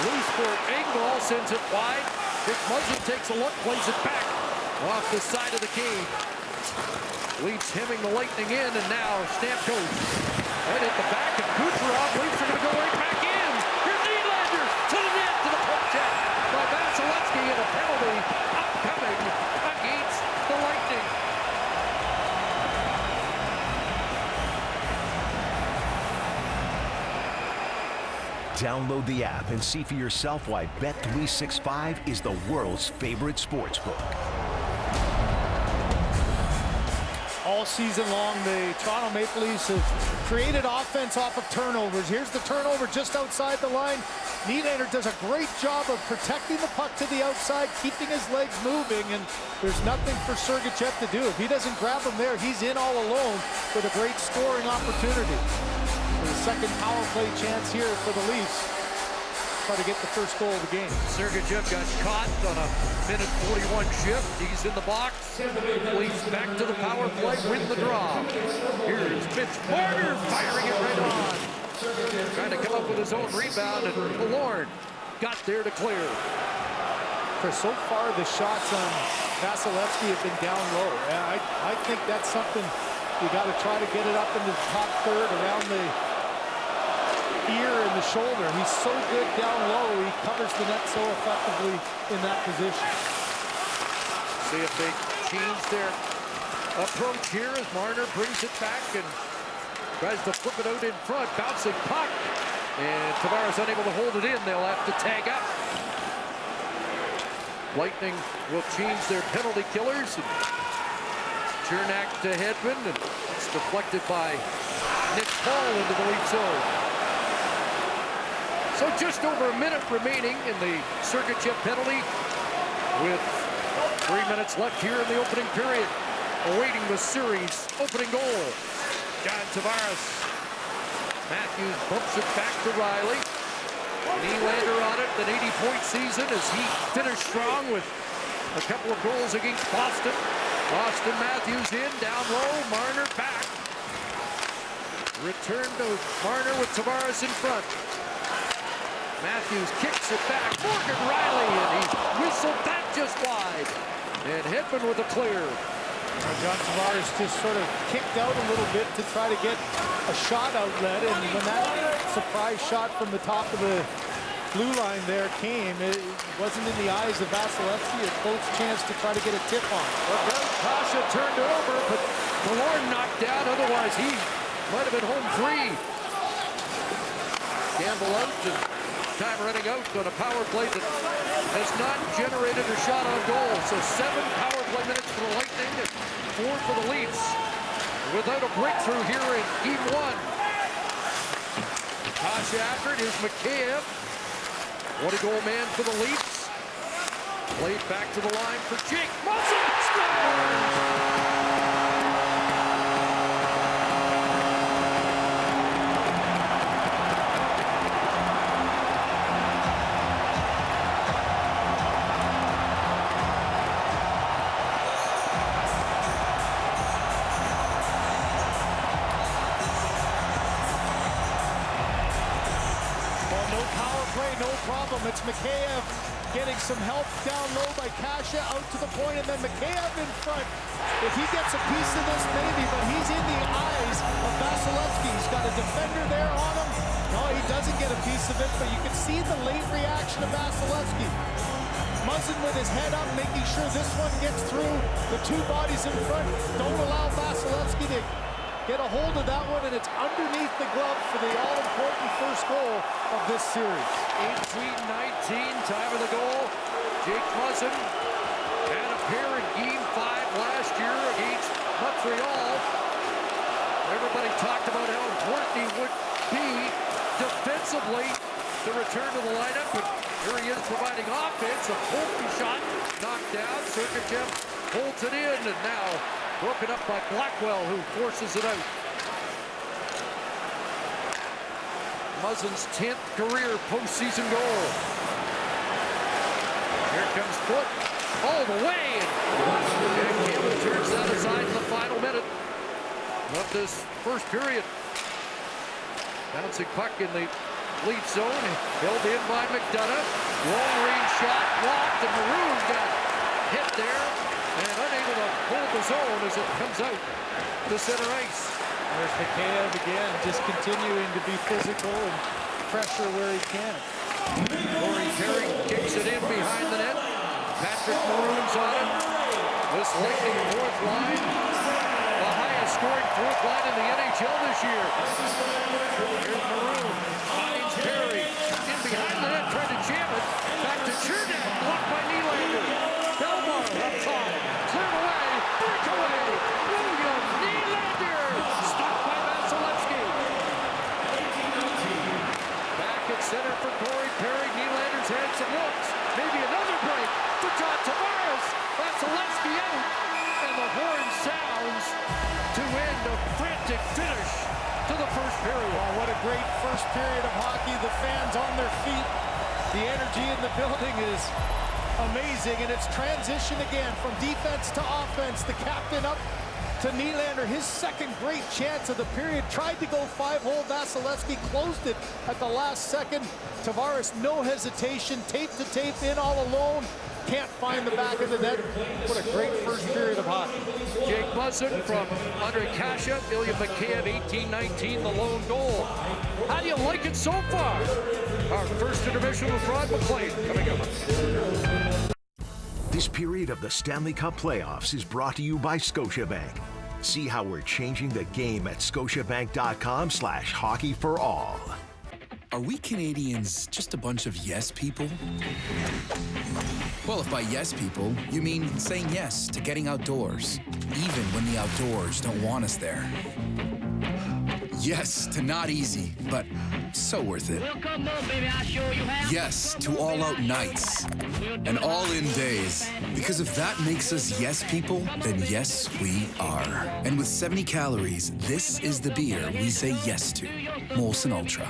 Loose for Engvall, sends it wide. Dick Muzzin takes a look, plays it back off the side of the cage. Leafs hemming the Lightning in, and now Stamkos right at the back, and Kucherov. Leafs are going to go right back in. Here's Nylander to the net, to the poke check by Vasilevsky, and a penalty upcoming against the Lightning. Download the app and see for yourself why Bet365 is the world's favorite sportsbook. All season long, the Toronto Maple Leafs have created offense off of turnovers. Here's the turnover just outside the line. Nylander does a great job of protecting the puck to the outside, keeping his legs moving, and there's nothing for Sergachev to do. If he doesn't grab him there, he's in all alone with a great scoring opportunity. The second power play chance here for the Leafs. Try to get the first goal of the game. Sergachev got caught on a minute 41 shift. He's in the box. Leafs back to the power play, win the draw. Here's Mitch Marner firing it right on. Trying to come up with his own rebound, and Killorn got there to clear. For so far, the shots on Vasilevsky have been down low. I think that's something you got to try to get it up into the top third around the ear and the shoulder. He's so good down low. He covers the net so effectively in that position. See if they change their approach here as Marner brings it back and tries to flip it out in front. Bouncing puck. And Tavares unable to hold it in. They'll have to tag up. Lightning will change their penalty killers. Cernak to Hedman, and it's deflected by Nick Paul into the Leaf zone. So just over a minute remaining in the Sergachev penalty, with 3 minutes left here in the opening period, awaiting the series opening goal. John Tavares. Matthews bumps it back to Riley. Nylander on it, an 80-point season as he finished strong with a couple of goals against Boston. Austin Matthews in, down low, Marner back. Return to Marner with Tavares in front. Matthews kicks it back, Morgan Riley, and he whistled that just wide. And Hedman with a clear. John Tavares just sort of kicked out a little bit to try to get a shot outlet, and when that surprise shot from the top of the blue line there came, it wasn't in the eyes of Vasilevsky. A close chance to try to get a tip on. Pasha turned it over, but Killorn knocked down. Otherwise, he might have been home free. Campbell out, and time running out on a power play that has not generated a shot on goal. So 7 power play minutes for the Lightning and 4 for the Leafs. Without a breakthrough here in Game 1. Pasha after it is Mikheyev. 20-goal man for the Leafs. Played back to the line for Jake Muzzin. Scores! No problem. It's Mikheyev getting some help down low by Kasha, out to the point, and then Mikheyev in front. If he gets a piece of this, maybe, but he's in the eyes of Vasilevsky. He's got a defender there on him. No, he doesn't get a piece of it, but you can see the late reaction of Vasilevsky. Muzzin with his head up, making sure this one gets through the 2 bodies in front. Don't allow Vasilevsky to get a hold of that one, and it's underneath the glove for the all-important first goal of this series. 18-19, time of the goal. Jake Muzzin had a pair in Game 5 last year against Montreal. Everybody talked about how important he would be defensively to return to the lineup, but here he is providing offense. A pokey shot knocked down. Sergachev holds it in, and now broken up by Blackwell, who forces it out. Muzzin's 10th career postseason goal. Here comes Foote all the way, and Campbell turns that aside in the final minute of this first period. Bouncing puck in the lead zone, held in by McDonough. Long range shot blocked, and Maroon got hit there. and unable to hold the zone as it comes out to center ice. There's Mikheyev again, just continuing to be physical and pressure where he can. Corey Perry kicks it in behind the net. Patrick Maroon's on it. This Lightning fourth line, the highest scoring fourth line in the NHL this year. Here's Maroon, finds Perry, in behind the net, trying to jam it. Back to Chernak, blocked by Nylander. Belmar up top, cleared away, breakaway. William Nylander, stopped by Vasilevsky. Back at center for Corey Perry. Nylander's had some looks. Maybe another break for John Tavares. Vasilevsky out, and the horn sounds to end a frantic finish to the first period. Oh, what a great first period of hockey. The fans on their feet. The energy in the building is amazing, and it's transition again from defense to offense. The captain up to Nylander, his second great chance of the period. Tried to go 5-hole. Vasilevsky closed it at the last second. Tavares, no hesitation, tape to tape in all alone. Can't find the back of the net. What a great first period of hockey. Jake Muzzin from Andre Kasha, Ilya Mikheyev, 18-19, the lone goal. How do you like it so far? Our first intermission with Rod McLean coming up. This period of the Stanley Cup playoffs is brought to you by Scotiabank. See how we're changing the game at scotiabank.com/hockey for all. Are we Canadians just a bunch of yes people? Well, if by yes people, you mean saying yes to getting outdoors, even when the outdoors don't want us there. Yes to not easy, but so worth it. Yes to all-out nights and all-in days. Because if that makes us yes people, then yes, we are. And with 70 calories, this is the beer we say yes to. Molson Ultra.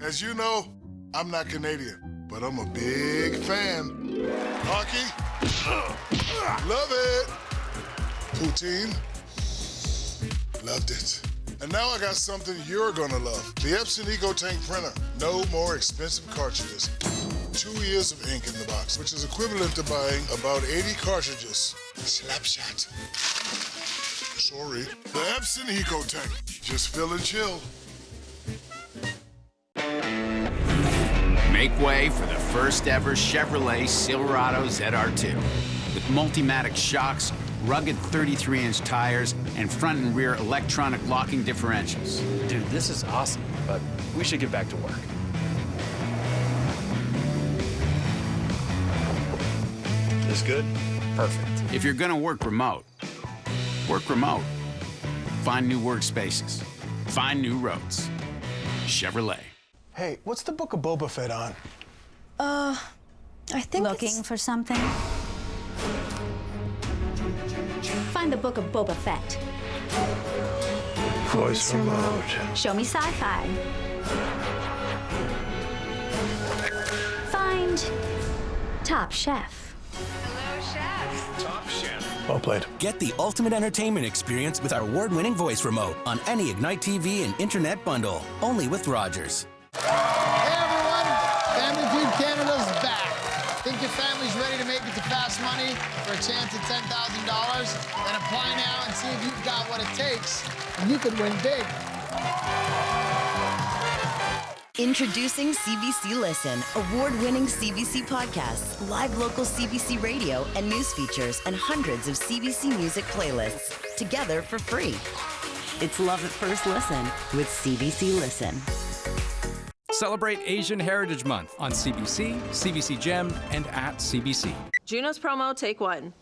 As you know, I'm not Canadian, but I'm a big fan. Hockey, love it. Poutine, loved it. And now I got something you're gonna love. The Epson EcoTank printer. No more expensive cartridges. 2 years of ink in the box, which is equivalent to buying about 80 cartridges. Slapshot. Sorry. The Epson EcoTank. Just fill and chill. Make way for the first ever Chevrolet Silverado ZR2. With Multimatic shocks, rugged 33-inch tires, and front and rear electronic locking differentials. Dude, this is awesome, but we should get back to work. This good? Perfect. If you're gonna work remote, work remote. Find new workspaces. Find new roads. Chevrolet. Hey, what's the Book of Boba Fett on? I think Looking for something? Find the Book of Boba Fett. Voice remote. Show me sci-fi. Find Top Chef. Top Chef. Well played. Get the ultimate entertainment experience with our award-winning voice remote on any Ignite TV and Internet bundle. Only with Rogers. Hey everyone, Family Feud Canada's back. Think your family's ready to make it to Fast Money for a chance at $10,000? Then apply now and see if you've got what it takes, and you could win big. Introducing CBC Listen, award-winning CBC podcasts, live local CBC radio and news features, and hundreds of CBC music playlists, together for free. It's love at first listen with CBC Listen. Celebrate Asian Heritage Month on CBC, CBC Gem, and at CBC. Juno's promo, take one.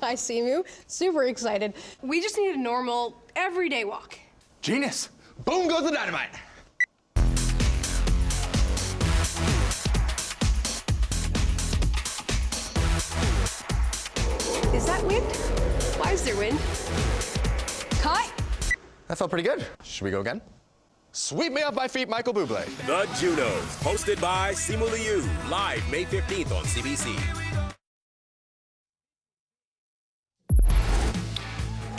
Hi, Simu. Super excited. We just need a normal, everyday walk. Genius. Boom goes the dynamite. Is that wind? Why is there wind? Cut! That felt pretty good. Should we go again? Sweep me off my feet, Michael Bublé. The Junos, hosted by Simu Liu, live May 15th on CBC.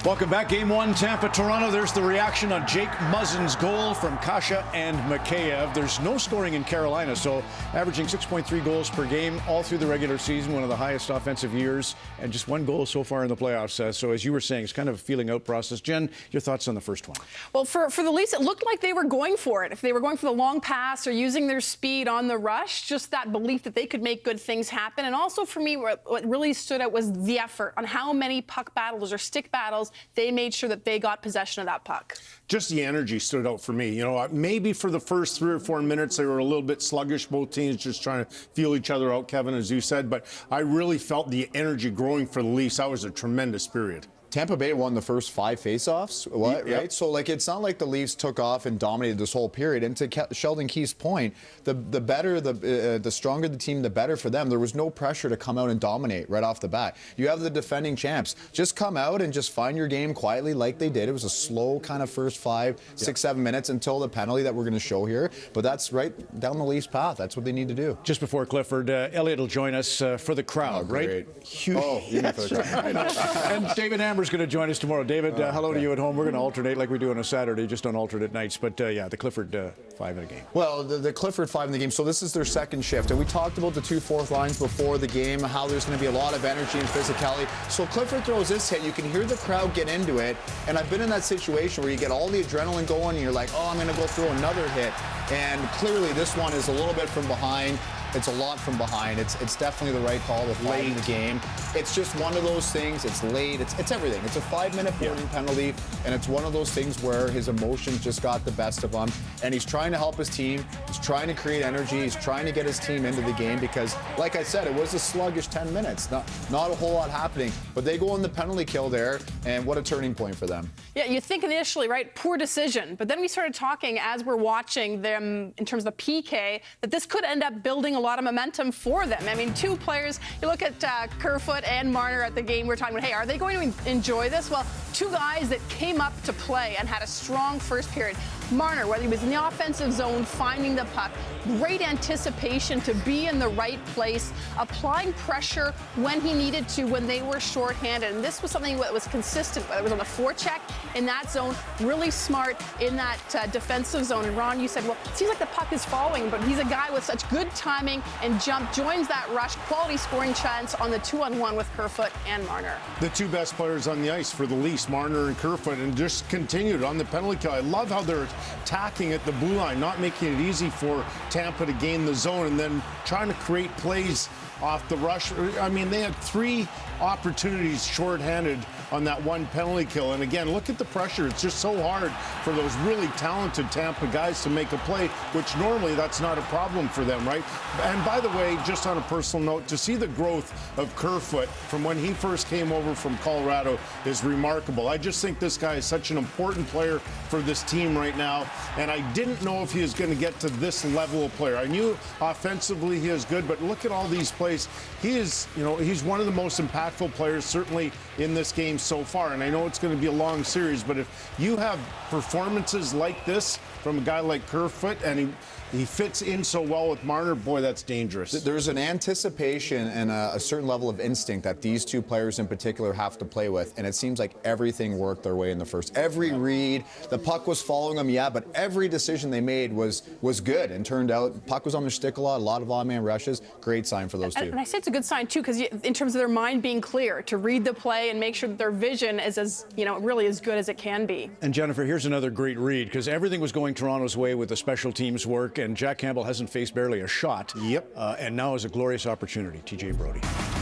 Welcome back. Game 1, Tampa-Toronto. There's the reaction on Jake Muzzin's goal from Kasha and Mikheyev. There's no scoring in Carolina, so averaging 6.3 goals per game all through the regular season, one of the highest offensive years, and just 1 goal so far in the playoffs. So as you were saying, it's kind of a feeling out process. Jen, your thoughts on the first one? Well, for the Leafs, it looked like they were going for it. If they were going for the long pass or using their speed on the rush, just that belief that they could make good things happen. And also for me, what really stood out was the effort on how many puck battles or stick battles they made sure that they got possession of that puck. Just the energy stood out for me. You know, maybe for the first 3 or 4 minutes, they were a little bit sluggish, both teams just trying to feel each other out, Kevin, as you said. But I really felt the energy growing for the Leafs. That was a tremendous period. Tampa Bay won the first 5 faceoffs, right? So, like, it's not like the Leafs took off and dominated this whole period. And to Sheldon Keefe's point, the stronger the team, the better for them. There was no pressure to come out and dominate right off the bat. You have the defending champs. Just come out and just find your game quietly like they did. It was a slow kind of first 5, 6, 7 minutes until the penalty that we're going to show here. But that's right down the Leafs' path. That's what they need to do. Just before Clifford, Elliot will join us for the crowd, right? Huge. Oh, yes, right. And David Amber's going to join us tomorrow. David, hello to you at home. We're going to alternate like we do on a Saturday, just on alternate nights. But yeah, the Clifford 5 in a game. Well, the Clifford 5 in the game. So this is their second shift. And we talked about the 2 fourth lines before the game, how there's going to be a lot of energy and physicality. So Clifford throws this hit. You can hear the crowd get into it. And I've been in that situation where you get all the adrenaline going and you're like, oh, I'm going to go throw another hit. And clearly this one is a little bit from behind. It's a lot from behind. It's definitely the right call, the 5 in the game. It's just one of those things. It's late. It's everything. It's a 5-minute warning penalty, and it's one of those things where his emotions just got the best of him, and he's trying to help his team. He's trying to create energy. He's trying to get his team into the game because, like I said, it was a sluggish 10 minutes. Not a whole lot happening, but they go on the penalty kill there, and what a turning point for them. Yeah, you think initially, right, poor decision, but then we started talking as we're watching them in terms of the PK that this could end up building a lot of momentum for them. I mean, 2 players, you look at Kerfoot and Marner at the game, we're talking about, hey, are they going to enjoy this? Well, 2 guys that came up to play and had a strong first period. Marner, whether he was in the offensive zone, finding the puck, great anticipation to be in the right place, applying pressure when he needed to, when they were shorthanded. And this was something that was consistent, whether it was on the forecheck in that zone, really smart in that defensive zone. And Ron, you said, well, it seems like the puck is following, but he's a guy with such good timing and jump, joins that rush, quality scoring chance on the 2-on-1 with Kerfoot and Marner. The 2 best players on the ice for the Leafs, Marner and Kerfoot, and just continued on the penalty kill. I love how they're attacking at the blue line, not making it easy for Tampa to gain the zone, and then trying to create plays off the rush. I mean, they had 3 opportunities shorthanded on that 1 penalty kill. And again, look at the pressure. It's just so hard for those really talented Tampa guys to make a play, which normally that's not a problem for them, right? And by the way, just on a personal note, to see the growth of Kerfoot from when he first came over from Colorado is remarkable. I just think this guy is such an important player for this team right now. And I didn't know if he was going to get to this level of player. I knew offensively he is good, but look at all these plays. He is, you know, he's one of the most impactful players certainly in this game so far. And I know it's going to be a long series, but if you have performances like this from a guy like Kerfoot and he fits in so well with Marner, boy, that's dangerous. There's an anticipation and a certain level of instinct that these 2 players in particular have to play with, and it seems like everything worked their way in the first. Every read, the puck was following them, yeah, but every decision they made was good and turned out. The puck was on their stick a lot of odd man rushes. Great sign for those 2. And I say it's a good sign, too, because in terms of their mind being clear, to read the play and make sure that their vision is as, you know, really as good as it can be. And Jennifer, here's another great read, because everything was going Toronto's way with the special teams work, and Jack Campbell hasn't faced barely a shot. Yep. And now is a glorious opportunity. TJ Brodie.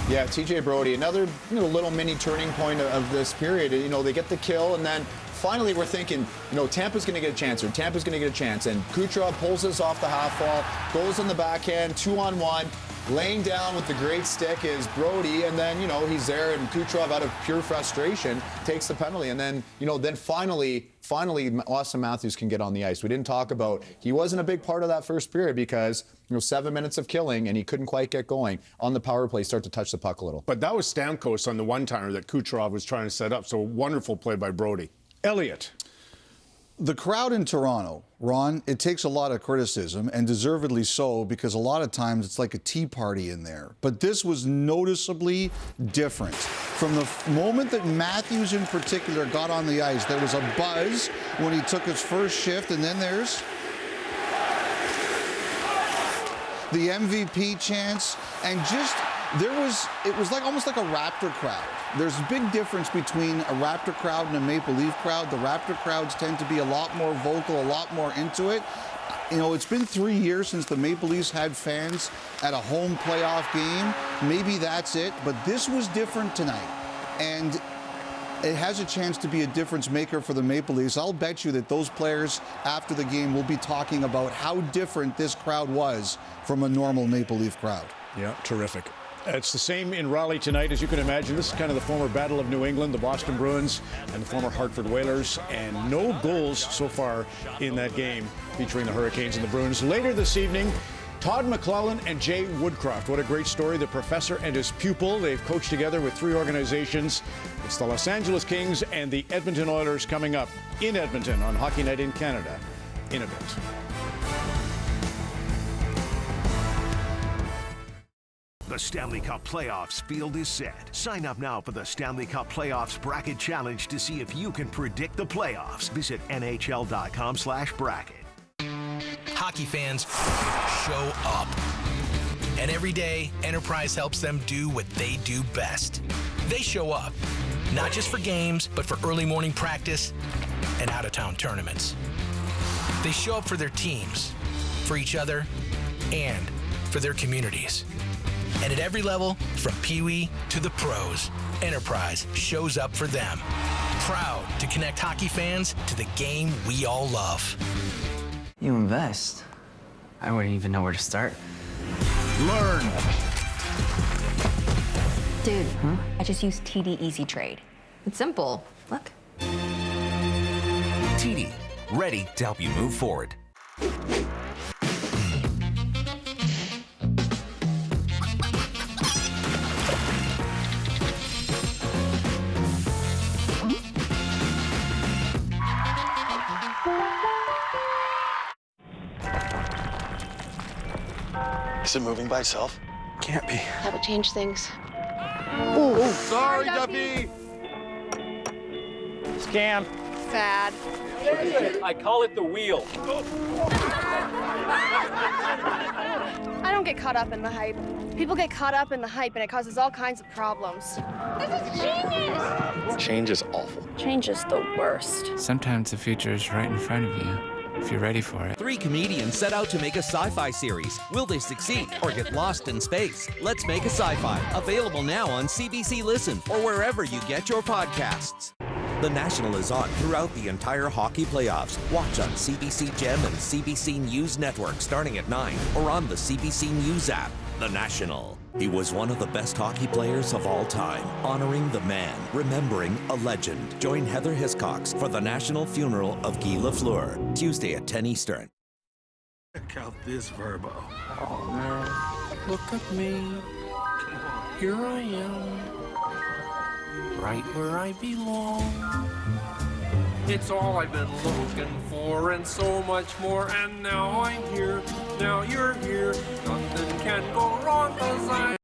Yeah, TJ Brodie, another little mini turning point of this period. You know, they get the kill, and then finally we're thinking, you know, Tampa's going to get a chance, or Tampa's going to get a chance. And Kucherov pulls this off the half wall, goes in the backhand, 2-on-1. Laying down with the great stick is Brodie, and then, you know, he's there, and Kucherov, out of pure frustration, takes the penalty. And then, you know, finally, Austin Matthews can get on the ice. We didn't talk about, he wasn't a big part of that first period because, you know, 7 minutes of killing, and he couldn't quite get going. On the power play, start to touch the puck a little. But that was Stamkos on the one-timer that Kucherov was trying to set up, so wonderful play by Brodie. Elliot. The crowd in Toronto, Ron, it takes a lot of criticism, and deservedly so, because a lot of times it's like a tea party in there. But this was noticeably different. From the moment that Matthews in particular got on the ice, there was a buzz when he took his first shift, and then there's the MVP chants, and just it was like almost like a Raptor crowd. There's a big difference between a Raptor crowd and a Maple Leaf crowd. The Raptor crowds tend to be a lot more vocal, a lot more into it. You know, it's been 3 years since the Maple Leafs had fans at a home playoff game. Maybe that's it, but this was different tonight. And it has a chance to be a difference maker for the Maple Leafs. I'll bet you that those players after the game will be talking about how different this crowd was from a normal Maple Leaf crowd. Yeah, terrific. It's the same in Raleigh tonight, as you can imagine. This is kind of the former Battle of New England, the Boston Bruins and the former Hartford Whalers, and no goals so far in that game featuring the Hurricanes and the Bruins. Later this evening, Todd McClellan and Jay Woodcroft. What a great story. The professor and his pupil. They've coached together with 3 organizations. It's the Los Angeles Kings and the Edmonton Oilers coming up in Edmonton on Hockey Night in Canada in a bit. The Stanley Cup Playoffs field is set. Sign up now for the Stanley Cup Playoffs Bracket Challenge to see if you can predict the playoffs. Visit NHL.com/bracket. Hockey fans show up. And every day, Enterprise helps them do what they do best. They show up, not just for games, but for early morning practice and out-of-town tournaments. They show up for their teams, for each other, and for their communities. And at every level, from Pee-wee to the pros, Enterprise shows up for them. Proud to connect hockey fans to the game we all love. You invest? I wouldn't even know where to start. Learn. Dude, I just used TD Easy Trade. It's simple. Look. TD, ready to help you move forward. Is it moving by itself? Can't be. That would change things. Oh, sorry, Duffy. Scam. Sad. I call it the wheel. I don't get caught up in the hype. People get caught up in the hype and it causes all kinds of problems. This is genius! Change is awful. Change is the worst. Sometimes the future is right in front of you, if you're ready for it. 3 comedians set out to make a sci-fi series. Will they succeed or get lost in space? Let's Make a Sci-Fi. Available now on CBC Listen or wherever you get your podcasts. The National is on throughout the entire hockey playoffs. Watch on CBC Gem and CBC News Network starting at 9 or on the CBC News app. The National. He was one of the best hockey players of all time, honoring the man, remembering a legend. Join Heather Hiscox for the National Funeral of Guy Lafleur, Tuesday at 10 Eastern. Check out this Verbo. Oh, man. Look at me. Here I am. Right where I belong. It's all I've been looking for and so much more. And now I'm here. Now you're here. Nothing can go wrong 'cause I...